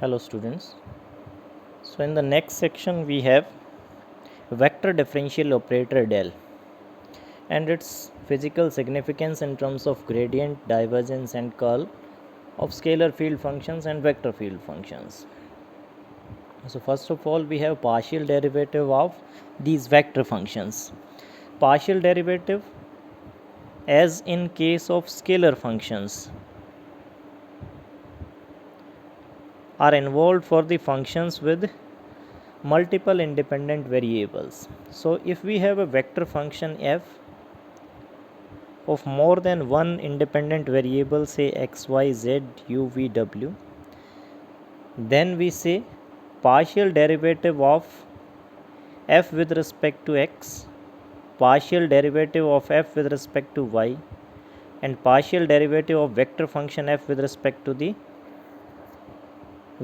Hello students. So in the next section we have vector differential operator del and its physical significance in terms of gradient, divergence and curl of scalar field functions and vector field functions. So first of all we have partial derivative of these vector functions. Partial derivative, as in case of scalar functions, are involved for the functions with multiple independent variables. So if we have a vector function f of more than one independent variable, say x, y, z, u, v, w, then we say partial derivative of f with respect to x, partial derivative of f with respect to y, and partial derivative of vector function f with respect to the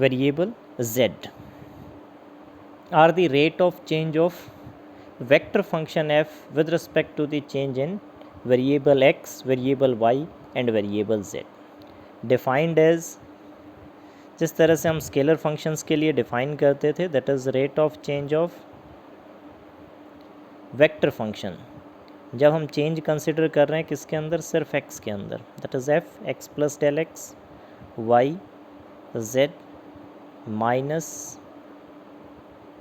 variable z are the rate of change of vector function f with respect to the change in variable x, variable y and variable z, defined as, जिस तरह से हम scalar functions के लिए define करते थे, that is rate of change of vector function, जब हम चेंज कंसिडर कर रहे हैं किसके अंदर, सिर्फ x के अंदर, that is f x plus del x Y z minus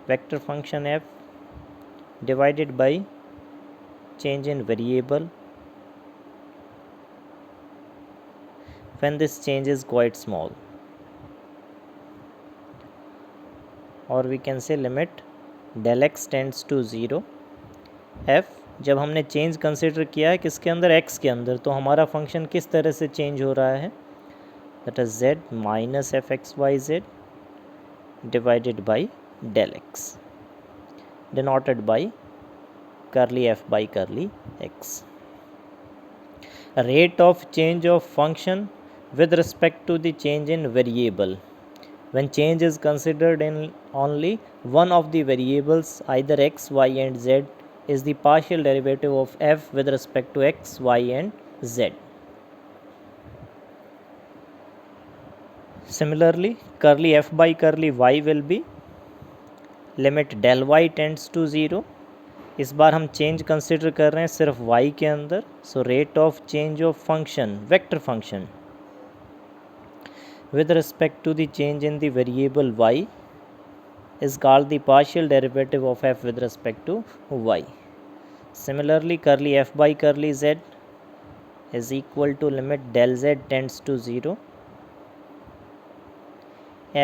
vector function f divided by change in variable when this change is quite small, or we can say limit del x tends to 0 f, जब हमने change consider किया है किसके अंदर, x के अंदर, तो हमारा फंक्शन किस तरह से चेंज हो रहा है, that is z minus f x Y z divided by del x denoted by curly f by curly x. Rate of change of function with respect to the change in variable when change is considered in only one of the variables, either x, y and z, is the partial derivative of f with respect to x, y and z. Similarly, curly f by curly y will be limit del y tends to 0, इस बार हम change consider कर रहे हैं सिर्फ y के अंदर, so rate of change of function vector function with respect to the change in the variable y is called the partial derivative of f with respect to y. Similarly, curly f by curly z is equal to limit del z tends to 0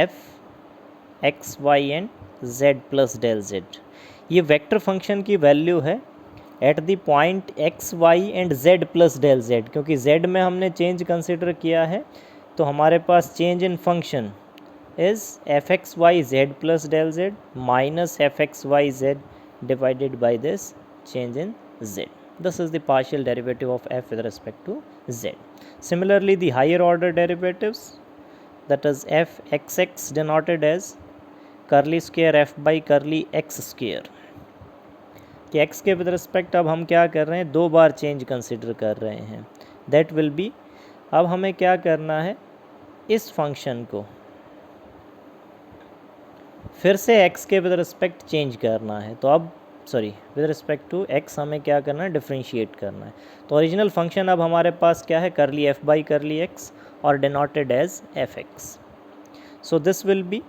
f x y and z plus del z. ये vector function की value है at the point x y and z plus del z, क्योंकि z में हमने change consider किया है तो हमारे पास change in function is f x Y z plus del z minus f x Y z divided by this change in z. This is the partial derivative of f with respect to z. Similarly, the higher order derivatives, that is f x x denoted as curly square f by curly x square, कि x के with respect अब हम क्या कर रहे हैं, दो बार change consider कर रहे हैं, दैट विल बी, अब हमें क्या करना है, इस फंक्शन को फिर से एक्स के विद रिस्पेक्ट चेंज करना है, तो अब विद रिस्पेक्ट टू एक्स हमें क्या करना है, डिफ्रेंशिएट करना है. तो ओरिजिनल फंक्शन अब हमारे पास क्या है, curly f by curly x और denoted as f x. So this will be,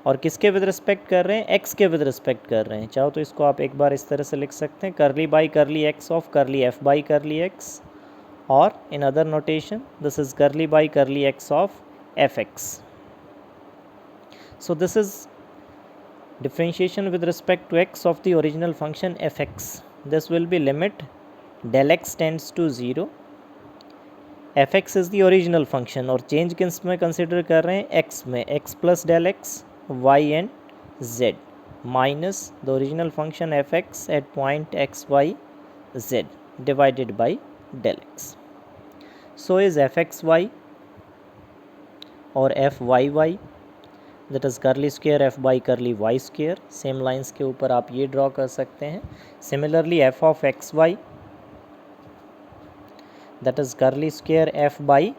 और किसके विद रिस्पेक्ट कर रहे हैं, एक्स के विद रिस्पेक्ट कर रहे हैं. चाहो तो इसको आप एक बार इस तरह से लिख सकते हैं, curly by curly x of curly f by curly x, और in other notation this is curly by curly x of f x. So this is differentiation with respect to x of the original function fx. This will be limit del x tends to 0, fx is the original function और change किस में consider कर रहे हैं, x में, x plus del x y and z minus the original function fx at point x y z divided by del x. So is fxy और fyy, that is curly square f by curly y square. Same lines के ऊपर आप ये draw कर सकते हैं. Similarly f of x y, that is curly square f by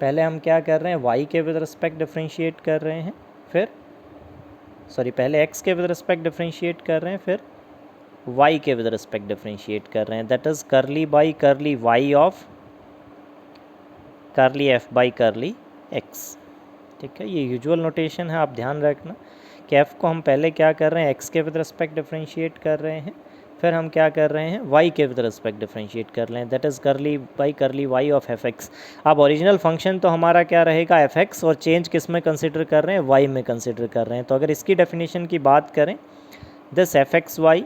पहले हम क्या कर रहे हैं, y के विद रिस्पेक्ट डिफरेंशिएट कर रहे हैं, फिर पहले x के विद रिस्पेक्ट डिफरेंशिएट कर रहे हैं, फिर y के विद रिस्पेक्ट डिफरेंशिएट कर रहे हैं। That is curly by curly y of करली f बाई करली x। ठीक है, ये यूजुअल नोटेशन है, आप ध्यान रखना कि f को हम पहले क्या कर रहे हैं, x के विद रिस्पेक्ट डिफरेंशिएट कर रहे हैं, फिर हम क्या कर रहे हैं, y के विद रिस्पेक्ट डिफरेंशिएट कर रहे हैं। That is curly by curly y of fx। अब ओरिजिनल फंक्शन तो हमारा क्या रहेगा, fx, और चेंज किस में कंसिडर कर रहे हैं, y में कंसिडर कर रहे हैं। तो अगर इसकी डेफिनेशन की बात करें, this fxy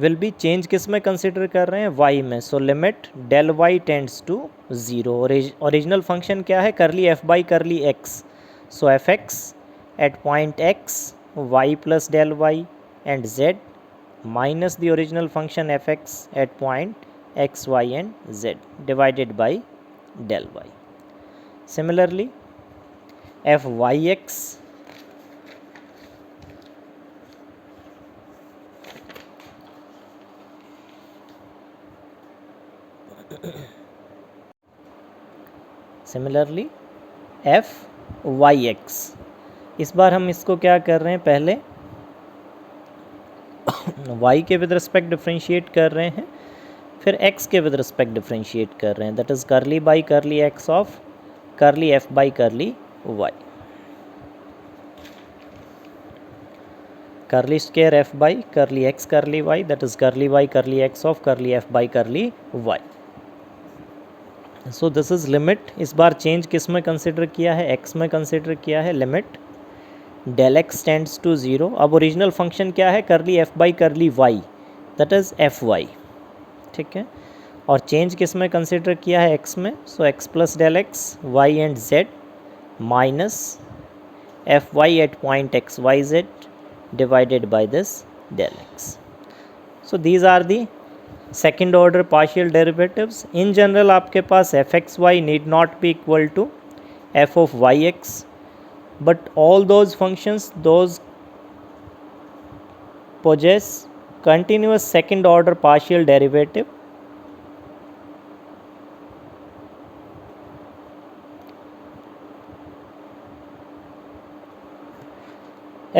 will be change किस में कंसिडर कर रहे हैं, y में। So limit del y tends to 0। Original function क्या है, curly f by curly x। So fx at point x y plus del y and z minus the original function fx at point x, y and z divided by del y. Similarly, fyx इस बार हम इसको क्या कर रहे हैं, पहले y के with respect differentiate कर रहे हैं, फिर x के विद रिस्पेक्ट डिफरेंशिएट कर रहे हैं। That is curly by curly x of करली f बाई करली y। करली square f by curly x curly y, that is curly by curly x of करली f by curly y। So this is limit, इस बार change किस में consider किया है, x में consider किया है। Limit del x tends to 0। अब ओरिजिनल फंक्शन क्या है, curly f by curly y, that is fy। ठीक है, और चेंज किस में कंसिडर किया है, x में। So x plus del x y and z minus fy at point x y z divided by this del x। So these are the second order partial derivatives. In general आपके पास fxy need not be equal to f of yx, but all those functions those possess continuous second order partial derivative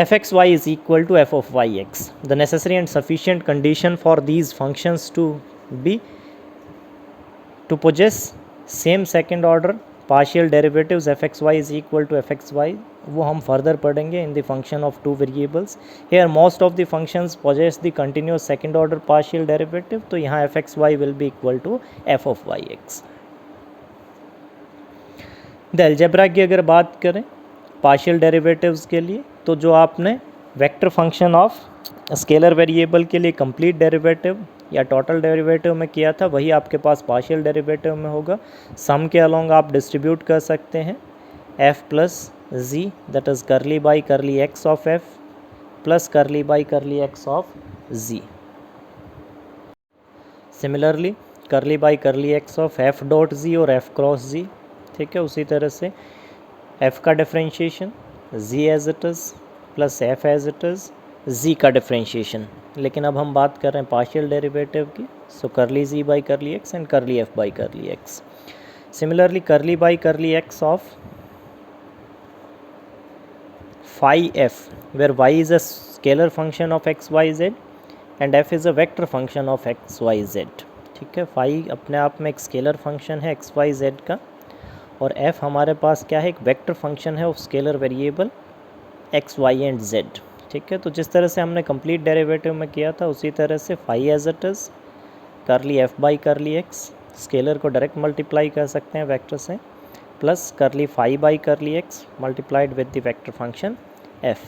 fxy is equal to f of yx. The necessary and sufficient condition for these functions to possess same second order partial derivatives fxy is equal to fxy, वो हम further पढ़ेंगे in the function of two variables. Here most of the functions possess the continuous second order partial derivative, तो यहाँ fxy will be equal to f of yx। The algebra की अगर बात करें partial derivatives के लिए, तो जो आपने vector function of scalar variable के लिए कंप्लीट डेरिवेटिव या टोटल डेरिवेटिव में किया था, वही आपके पास पार्शियल डेरिवेटिव में होगा। सम के अलोंग आप डिस्ट्रीब्यूट कर सकते हैं f plus z, that is curly by curly x of f plus curly by curly x of z। Similarly curly by curly x of f dot z और f cross z। ठीक है, उसी तरह से f का differentiation z as it is plus f as it is z का differentiation. लेकिन अब हम बात कर रहे हैं पार्शियल डेरिवेटिव की, सो करली z by curly x and करली f by curly x। Similarly curly by curly x of phi f, where y is a scalar function of x y z and f is a vector function of x y z। ठीक है, phi अपने आप में एक scalar function है x y z का, और f हमारे पास क्या है, एक वेक्टर फंक्शन है of scalar variable x y and z। ठीक है, तो जिस तरह से हमने कंप्लीट डेरिवेटिव में किया था, उसी तरह से phi एज इट इज़ करली f by curly x, scalar को डायरेक्ट मल्टीप्लाई कर सकते हैं वेक्टर से, प्लस करली phi by curly x multiplied with the vector function f।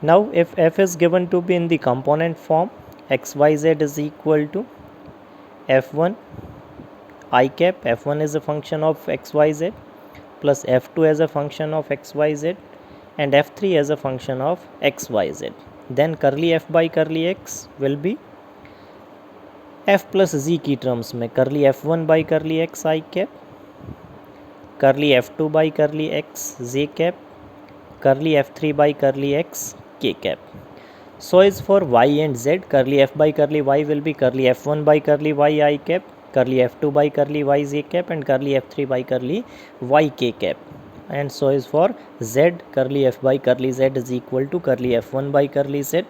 Now if f is given to be in the component form, xyz is equal to f1 I cap, f1 is a function of xyz, plus f2 as a function of xyz and f3 as a function of xyz. Then curly f by curly x will be f plus z की terms में curly f1 by curly x I cap, curly f2 by curly x z cap, curly f3 by curly x k cap. So is for y and z, curly f by curly y will be curly f1 by curly y I cap, curly f2 by curly y z cap and curly f3 by curly y k cap, and so is for z, curly f by curly z is equal to curly f1 by curly z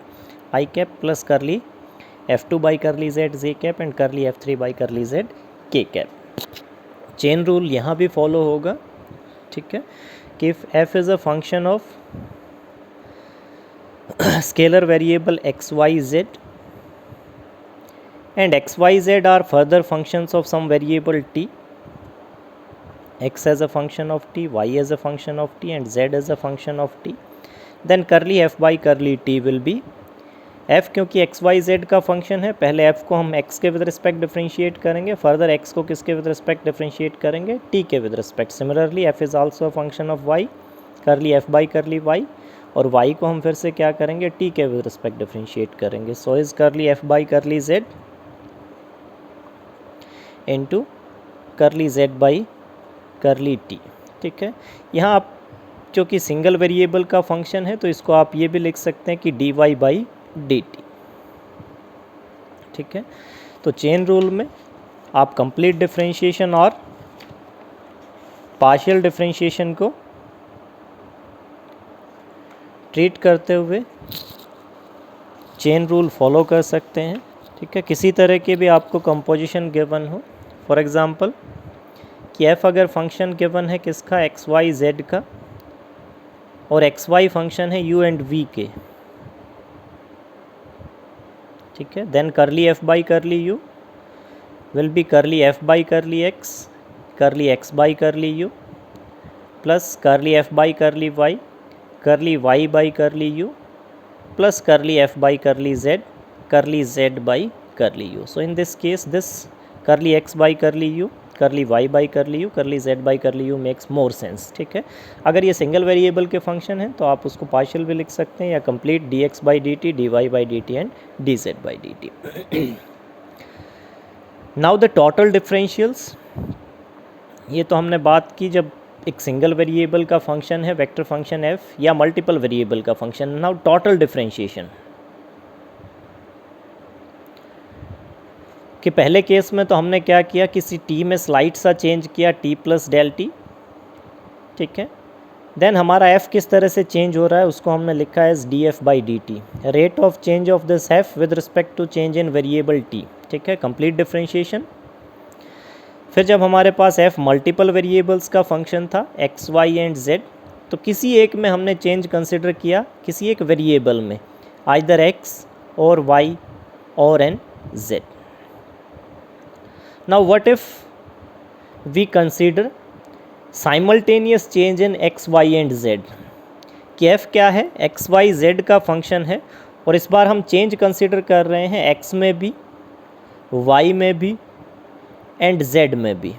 I cap plus curly f2 by curly z z cap and curly f3 by curly z k cap. Chain rule यहाँ भी follow होगा, ठीक है, कि if f is a function of scalar variable x y z and x y z are further functions of some variable t, x as a function of t, y as a function of t and z as a function of t, then curly f by curly t will be f, क्योंकि x Y Z का function है, पहले f को हम x के with respect differentiate करेंगे, further x को किसके विद रिस्पेक्ट डिफ्रेंशिएट करेंगे, t के with respect. Similarly f is also a function of y, curly f by curly y, और y को हम फिर से क्या करेंगे, t के विद रिस्पेक्ट डिफ्रेंशिएट करेंगे. सो इज़ करली f by curly z into करली z बाई करली t. ठीक है, यहाँ आप क्योंकि सिंगल वेरिएबल का फंक्शन है तो इसको आप ये भी लिख सकते हैं कि dy बाई dt. ठीक है, तो चेन रूल में आप कंप्लीट डिफरेंशिएशन और पार्शियल डिफरेंशिएशन को ट्रीट करते हुए चेन रूल फॉलो कर सकते हैं. ठीक है, किसी तरह के भी आपको कंपोजिशन गिवन हो, फॉर एग्जांपल कि f अगर फंक्शन गिवन है किसका, एक्स वाई जेड का, और एक्स वाई फंक्शन है u एंड v के. ठीक है, देन करली f बाई करली u विल बी करली f बाई करली x, करली x बाई करली u plus curly f by curly y, करली y बाई करली u plus curly f by curly z, करली z बाई करली u. So in this case this करली x by करली u, करली y by करली u, करली z बाई करली u मेक्स मोर सेंस. ठीक है, अगर ये सिंगल वेरिएबल के फंक्शन हैं तो आप उसको पार्शियल भी लिख सकते हैं या complete dx by dt, dy by dt and dz by dt. Now the total differentials, ये तो हमने बात की जब एक सिंगल वेरिएबल का फंक्शन है वेक्टर फंक्शन f या मल्टीपल वेरिएबल का फंक्शन. नाउ टोटल डिफरेंशिएशन कि पहले केस में तो हमने क्या किया, किसी t में स्लाइट सा चेंज किया, t प्लस डेल टी. ठीक है, देन हमारा f किस तरह से चेंज हो रहा है उसको हमने लिखा है as df by dt, rate of change of this f with respect to change in variable t. ठीक है, कंप्लीट डिफरेंशिएशन. फिर जब हमारे पास f मल्टीपल वेरिएबल्स का फंक्शन था x y एंड z, तो किसी एक में हमने चेंज कंसिडर किया, किसी एक वेरिएबल में, आइदर x और y और N z. Now what if we consider simultaneous change in x, y and z? कि f क्या है, x, y, z का फंक्शन है और इस बार हम चेंज कंसिडर कर रहे हैं x में भी, y में भी एंड z में भी.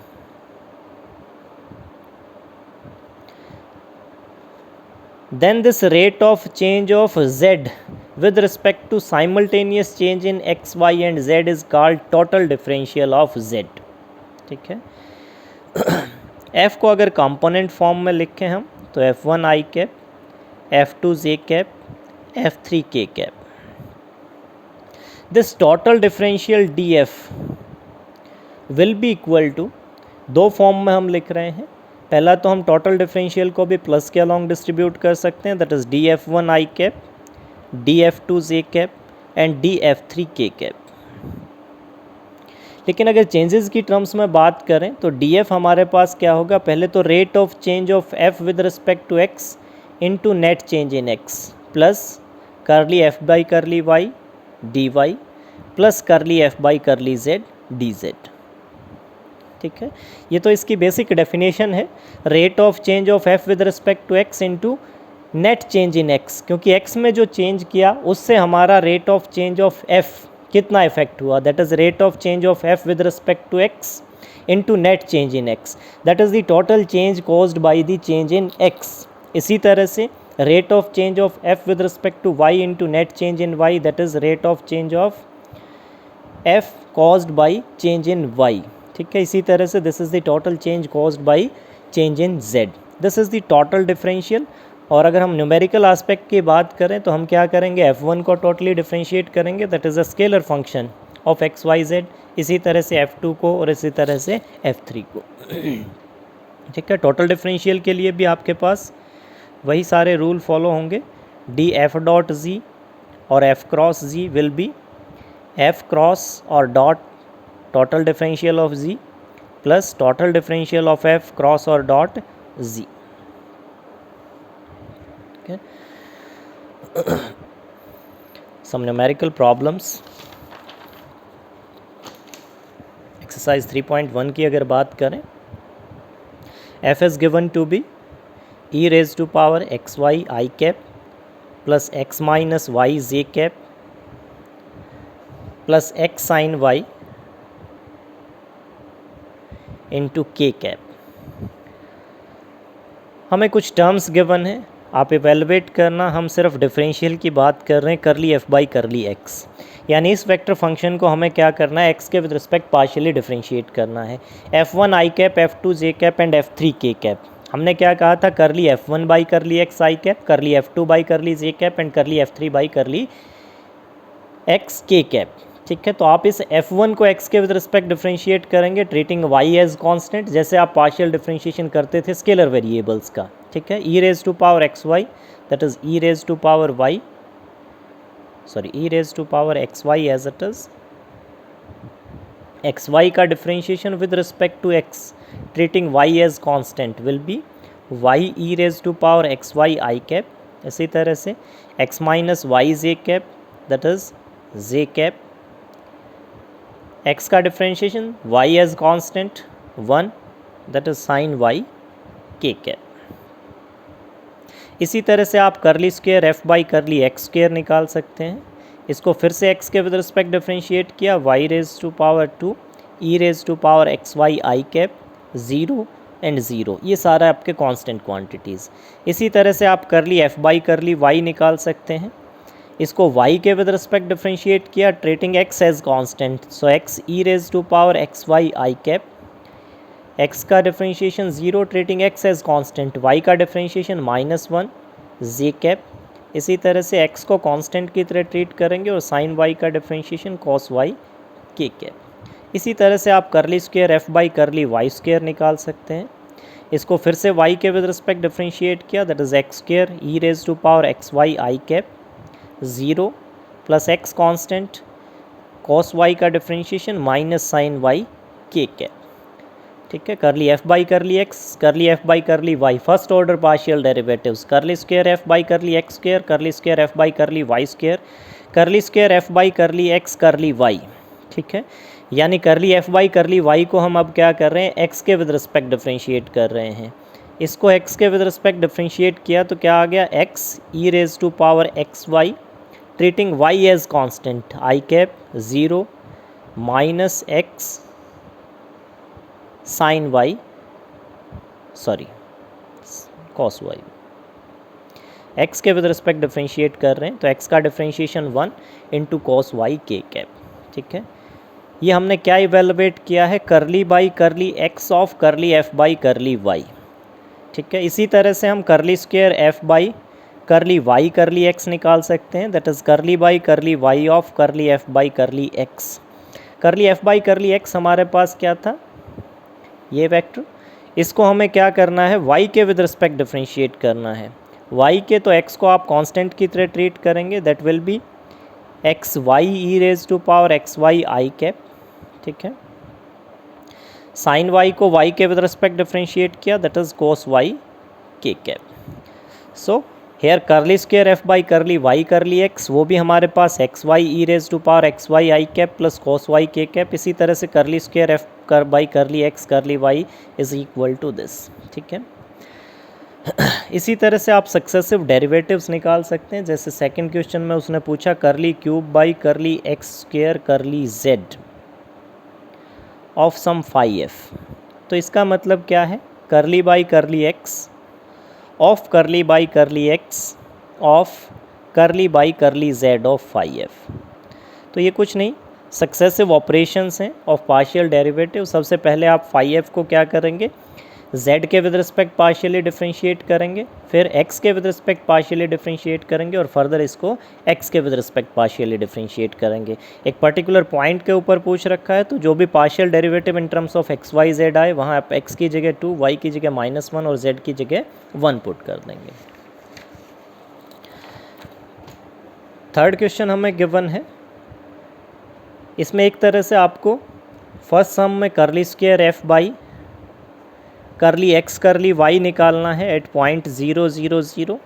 Then this rate of change of z with respect to simultaneous change in x, y and z is called total differential of z. ठीक है, f को अगर कंपोनेंट फॉर्म में लिखें हम तो f1 i cap, f2 j cap, f3 k cap. This total differential df will be equal to, दो form में हम लिख रहे हैं. पहला तो हम टोटल डिफरेंशियल को भी प्लस के अलॉन्ग डिस्ट्रीब्यूट कर सकते हैं, that is df1 i cap, df2 j cap and df3 k cap. लेकिन अगर चेंजेस की टर्म्स में बात करें तो df हमारे पास क्या होगा, पहले तो rate of change of f with respect to x into net change in x plus curly f by curly y dy plus curly f by curly z dz. ठीक है, ये तो इसकी बेसिक डेफिनेशन है, rate of change of f with respect to x into net change in x, क्योंकि x में जो change किया उससे हमारा rate of change of f कितना इफेक्ट हुआ, that is rate of change of f with respect to x into net change in x, that is the total change caused by the change in x. इसी तरह से rate of change of f with respect to y into net change in y, that is rate of change of f caused by change in y. ठीक है, इसी तरह से this is the total change caused by change in z. This is the total differential. और अगर हम numerical aspect की बात करें तो हम क्या करेंगे, f1 को टोटली डिफरेंशिएट करेंगे, that is a scalar function of x y z इसी तरह से F2 को और इसी तरह से F3 को। ठीक है, टोटल डिफरेंशियल के लिए भी आपके पास वही सारे रूल फॉलो होंगे। डी एफ डॉट जी और f cross g will be f cross और dot total differential of g plus total differential of f cross और dot g. okay. Some numerical problems। Exercise 3.1 की अगर बात करें, f is given to be e raised to power x y I cap plus x minus y j cap plus x sin y into k cap। हमें कुछ terms given है, आप evaluate करना। हम सिर्फ डिफरेंशियल की बात कर रहे हैं, करली एफ बाई करली एक्स, यानी इस वेक्टर फंक्शन को हमें क्या करना है, एक्स के विद रिस्पेक्ट पार्शियली डिफरेंशिएट करना है। F1 I cap, F2 J cap and F3 के कैप। हमने क्या कहा था, करली F1 by curly x I cap, करली F2 बाई करली जे कैप एंड करली F3 बाई करली एक्स के कैप। ठीक है, तो आप इस F1 को x के विद रिस्पेक्ट डिफरेंशिएट करेंगे ट्रीटिंग y एज कांस्टेंट, जैसे आप पार्शियल डिफरेंशिएशन करते थे स्केलर वेरिएबल्स का। ठीक है, e raise to power x y, that is e raise to power y, sorry e raise to power x y as it is. X y का differentiation with respect to x treating y as constant will be y e raise to power x y i cap. इसी तरह से x minus y j cap, that is j cap. x का differentiation y as constant 1, that is sine y के cap. इसी तरह से आप curly square f by curly x square निकाल सकते हैं। इसको फिर से x के विद रिस्पेक्ट डिफरेंशिएट किया, y raise to power 2 e raise to power x y i cap 0 and 0, ये सारा आपके कांस्टेंट क्वांटिटीज़। इसी तरह से आप करली f बाई करली y निकाल सकते हैं। इसको y के विद रिस्पेक्ट डिफरेंशिएट किया treating x as constant, so x e raise to power x y i cap. x का differentiation 0 treating x as constant, y का डिफरेंशिएशन -1 जे कैप। इसी तरह से x को कांस्टेंट की तरह ट्रीट करेंगे और साइन y का डिफरेंशिएशन कॉस y के कैप। इसी तरह से आप curly square f by curly y square निकाल सकते हैं। इसको फिर से y के विद रिस्पेक्ट डिफरेंशिएट किया, that is x square e raise to power x y i cap 0 plus x constant cos y का डिफरेंशिएशन माइनस साइन y के कैप। ठीक है, curly f by curly x, curly f by curly y, first order partial derivatives, curly square f by curly x square, curly square f by curly y square, curly square f by curly x curly y। ठीक है, यानी करली f by curly y को हम अब क्या कर रहे हैं, x के विद रिस्पेक्ट डिफरेंशिएट कर रहे हैं। इसको x के विद रिस्पेक्ट डिफरेंशिएट किया तो क्या आ गया, x e raise to power x y treating y as constant i cap 0 minus x sine y, sorry cos y। x के विद रिस्पेक्ट डिफरेंशिएट कर रहे हैं तो x का डिफरेंशिएशन 1 इंटू कॉस y के कैप। ठीक है, ये हमने क्या इवेलुएट किया है, करली बाई करली x ऑफ करली f बाई करली y। ठीक है, इसी तरह से हम करली square f by curly y curly x निकाल सकते हैं, that is curly by curly y of करली f by curly x। Curly f by curly x हमारे पास क्या था, ये वेक्टर। इसको हमें क्या करना है, y के विद रिस्पेक्ट डिफरेंशिएट करना है। y के तो x को आप कांस्टेंट की तरह ट्रीट करेंगे, that will be x y e raise to power x y i cap. ठीक है, साइन y को y के विद रिस्पेक्ट डिफरेंशिएट किया, दैट इज कोस y के cap. So here curly square f by curly y curly x, वो भी हमारे पास x y e raise to power x y i cap plus cos y के cap. इसी तरह से करली स्क्वायर f कर by curly x curly y is equal to this. ठीक है, इसी तरह से आप सक्सेसिव डेरिवेटिव्स निकाल सकते हैं। जैसे सेकंड क्वेश्चन में उसने पूछा curly cube by curly x square curly z of some phi f, तो इसका मतलब क्या है, करली by curly x of curly by curly x of curly by curly z of phi f। तो ये कुछ नहीं, सक्सेसिव ऑपरेशंस हैं ऑफ पार्शियल डेरिवेटिव। सबसे पहले आप फाई f को क्या करेंगे, z के विद रिस्पेक्ट पार्शियली डिफरेंशिएट करेंगे, फिर x के विद रिस्पेक्ट पार्शियली डिफरेंशिएट करेंगे और फर्दर इसको x के विद रिस्पेक्ट पार्शियली डिफरेंशिएट करेंगे। एक पर्टिकुलर पॉइंट के ऊपर पूछ रखा है तो जो भी partial derivative in terms of x y z आए वहाँ आप x की जगह 2, y की जगह -1 और z की जगह 1 पुट कर देंगे। थर्ड क्वेश्चन हमें गिवन है, इसमें एक तरह से आपको फर्स्ट सम में करली square f by curly x curly y निकालना है एट पॉइंट 0 0 0।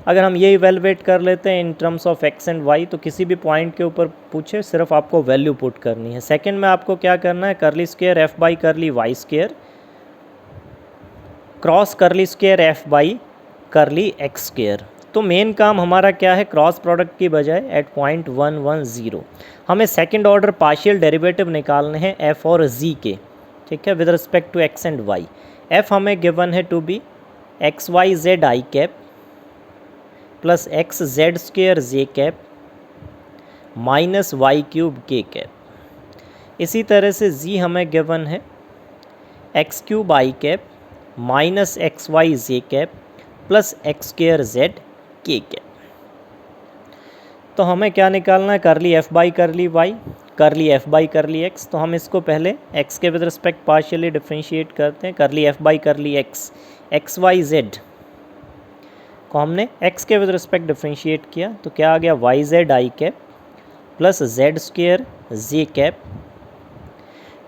अगर हम ये इवेलुएट कर लेते हैं in terms of x and y तो किसी भी पॉइंट के ऊपर पूछे सिर्फ आपको वैल्यू पुट करनी है। सेकंड में आपको क्या करना है, curly square f by curly y square cross curly square f by curly x square. तो मेन काम हमारा क्या है, क्रॉस प्रोडक्ट की बजाय एट पॉइंट 1 1 0 हमें सेकंड ऑर्डर पार्शियल डेरिवेटिव निकालने हैं f और z के, ठीक है, with respect to x and y। f हमें गिवन है to be x Y z i cap plus x z square j cap minus y cube k cap. इसी तरह से z हमें गिवन है x cube i cap minus x y j cap plus x square z k cap. तो हमें क्या निकालना है, curly f by curly y curly f by curly x। तो हम इसको पहले x के विद रिस्पेक्ट पार्शियली डिफरेंशिएट करते हैं। Curly f by curly x एक्स वाई जेड को हमने x के विद रिस्पेक्ट डिफरेंशिएट किया तो क्या आ गया, y z i cap plus z square j cap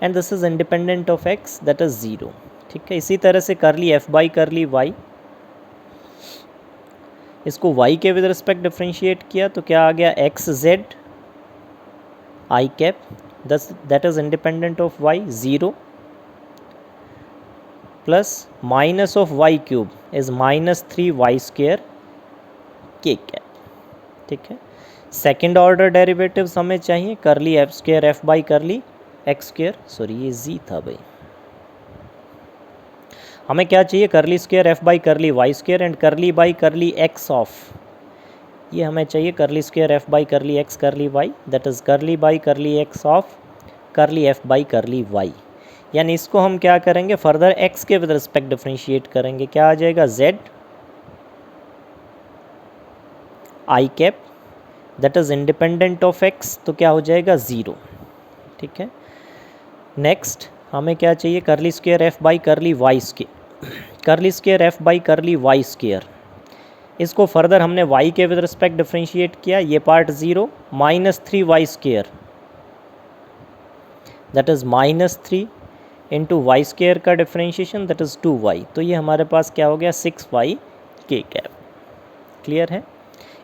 and this is independent of x that is 0, ठीक है। इसी तरह से curly f by curly y, इसको y के विद रिस्पेक्ट डिफरेंशिएट किया तो क्या आ गया, x z i cap that is independent of y 0 plus minus of y cube is minus 3y square के कैप, ठीक है। सेकेंड ऑर्डर डेरिवेटिव्स हमें चाहिए, curly f square f by curly x square, sorry ये z था भाई, हमें क्या चाहिए, curly square f by curly y square and curly by curly x of, ये हमें चाहिए curly square f by curly x curly y that is curly by curly x of curly f by curly y. यानी इसको हम क्या करेंगे, further x के with respect differentiate करेंगे, क्या आ जाएगा, z i cap that is independent of x तो क्या हो जाएगा 0, ठीक है। नेक्स्ट हमें क्या चाहिए, curly square f by curly y square curly square f by curly y square. इसको फर्दर हमने y के विद रिस्पेक्ट डिफरेंशिएट किया, ये part 0 minus 3y square that is minus 3 into y square का डिफरेंशिएशन दैट इज़ 2y। तो ये हमारे पास क्या हो गया, 6y के कैप। क्लियर है।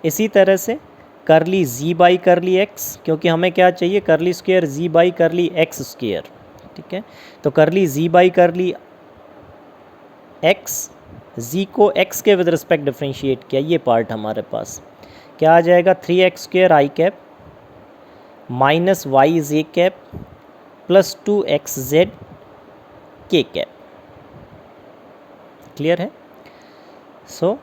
इसी तरह से करली z बाई करली x, क्योंकि हमें क्या चाहिए, curly square z by curly x square, ठीक है। तो करली z by curly x, z को x के विद रिस्पेक्ट डिफरेंशिएट किया, ये पार्ट हमारे पास क्या आ जाएगा, 3x square i cap minus y j cap plus 2x Z k cap. Clear है। सो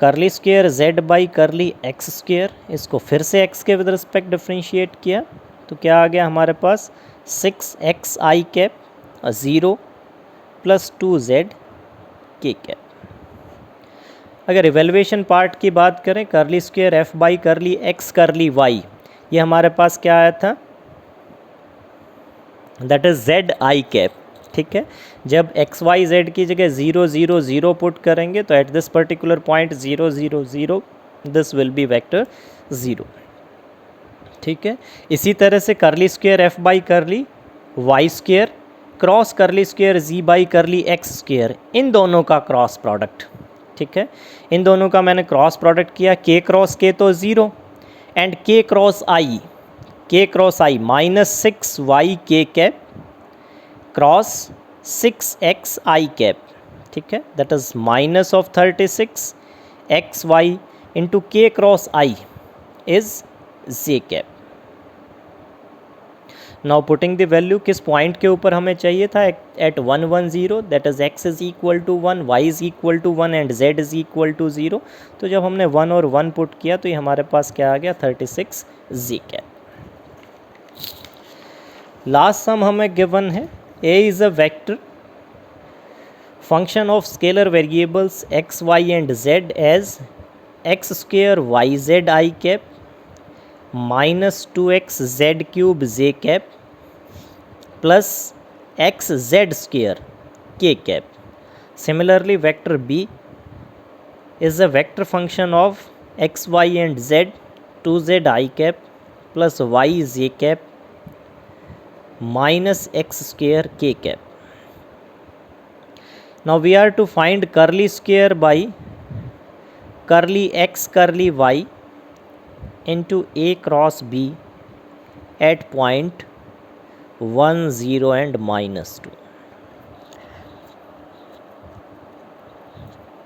करली square z by curly x square, इसको फिर से x के विद रिस्पेक्ट डिफरेंशिएट किया तो क्या आ गया हमारे पास, 6x आई कैप 0 प्लस 2z के कैप। अगर इवेल्युएशन पार्ट की बात करें, करली square f by curly x curly Y, ये हमारे पास क्या आया था, that is Z i cap, ठीक है। जब एक्स वाई जेड की जगह 0 0 0 पुट करेंगे तो at this particular point 0 0 0 this will be vector 0, ठीक है। इसी तरह से curly square f by curly y square cross curly square g by curly x square, इन दोनों का क्रॉस प्रोडक्ट, ठीक है। इन दोनों का मैंने क्रॉस प्रोडक्ट किया, के क्रॉस के तो 0 एंड के क्रॉस आई माइनस 6y के कैप क्रॉस 6x आई कैप, ठीक है, that is minus of 36 xy into k cross i is j cap. Now putting the value, किस पॉइंट के ऊपर हमें चाहिए था, at 1 1 0 that is x is equal to 1, y is equal to 1 and z is equal to 0। तो जब हमने 1 और 1 पुट किया तो ये हमारे पास क्या आ गया, 36 z कैप। लास्ट सम हमें गिवन है, a is a vector function of scalar variables x, y and z as x square yz I cap minus 2x z cube j cap plus x z square k cap. Similarly, vector b is a vector function of x, y and z 2z I cap plus y j cap minus x square k cap. Now we are to find curly square by curly x curly y into a cross b at point 1, 0 and -2.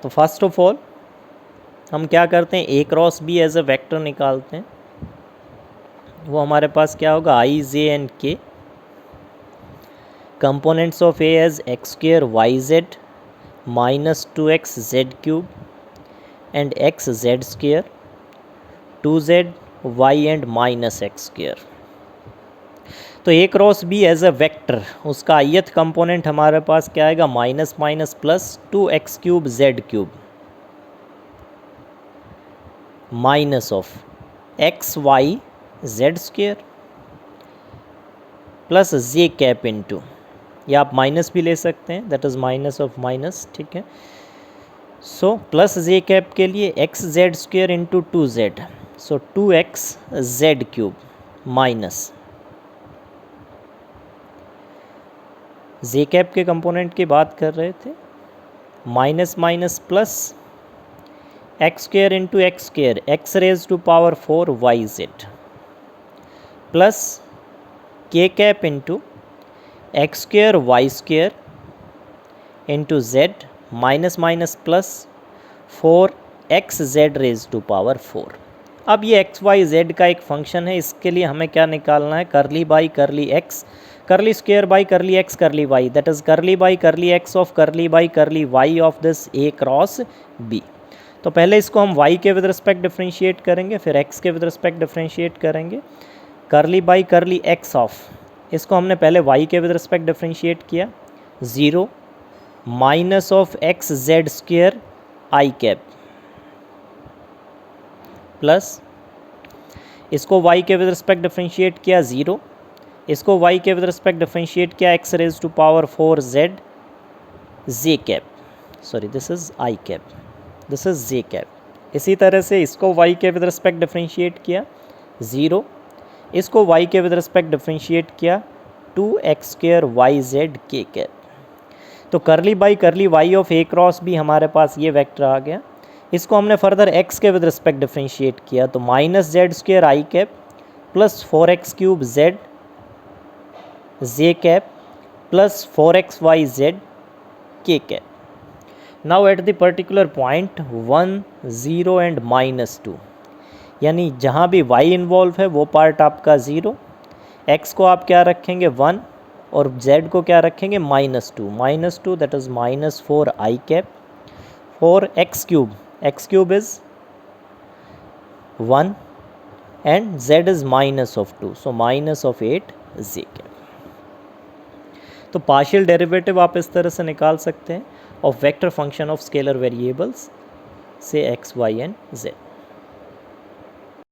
तो first of all हम क्या करते हैं, a cross b as a vector निकालते हैं. वो हमारे पास क्या होगा, i j and k. Components of a as x square y z minus 2x z cube and x z square 2z y and minus x square. तो a cross b as a vector, उसका ith component हमारे पास क्या आएगा, minus minus plus 2x cube z cube minus of x y z square plus j cap into, या आप minus भी ले सकते हैं, that is minus of minus. ठीक है. सो प्लस जे कैप के लिए x z square into 2z, so 2x z cube minus j cap के कंपोनेंट की बात कर रहे थे, minus minus plus x square into x square x raise to power 4 y z plus k cap into x square y square into z minus minus plus 4x z raise to power 4. अब ये x Y Z का एक function है, इसके लिए हमें क्या निकालना है, करली by curly x curly square by curly x curly y, that is curly by curly x of curly by curly y of this a cross b. तो पहले इसको हम y के विद रिस्पेक्ट डिफ्रेंशिएट करेंगे, फिर x के with respect differentiate करेंगे. करली बाई करली एक्स ऑफ, इसको हमने पहले y के विद रिस्पेक्ट डिफ्रेंशिएट किया, 0 minus of x z square i cap plus इसको y के विद रिस्पेक्ट डिफ्रेंशिएट किया 0, इसको y के विद रिस्पेक्ट डिफ्रेंशिएट किया x raise to power 4 z j cap, sorry this is i cap, this is j cap. इसी तरह से इसको y के विद रिस्पेक्ट डिफ्रेंशिएट किया 0, इसको y के विद रिस्पेक्ट डिफ्रेंशिएट किया 2x square y z k cap. तो curly by curly y of a cross b हमारे पास ये वेक्टर आ गया. इसको हमने फर्दर x के विद रिस्पेक्ट डिफ्रेंशिएट किया, तो minus z square i cap plus 4x cube z j cap plus 4x y z k cap. Now at the particular point 1, 0 and -2, यानी जहाँ भी y इन्वॉल्व है वो पार्ट आपका 0, x को आप क्या रखेंगे 1 और z को क्या रखेंगे -2 that is minus 4 I cap 4 x cube is 1 and z is minus of 2, so minus of 8 J cap. तो पार्शियल डेरिवेटिव आप इस तरह से निकाल सकते हैं of vector function of scalar variables से x, y एंड z.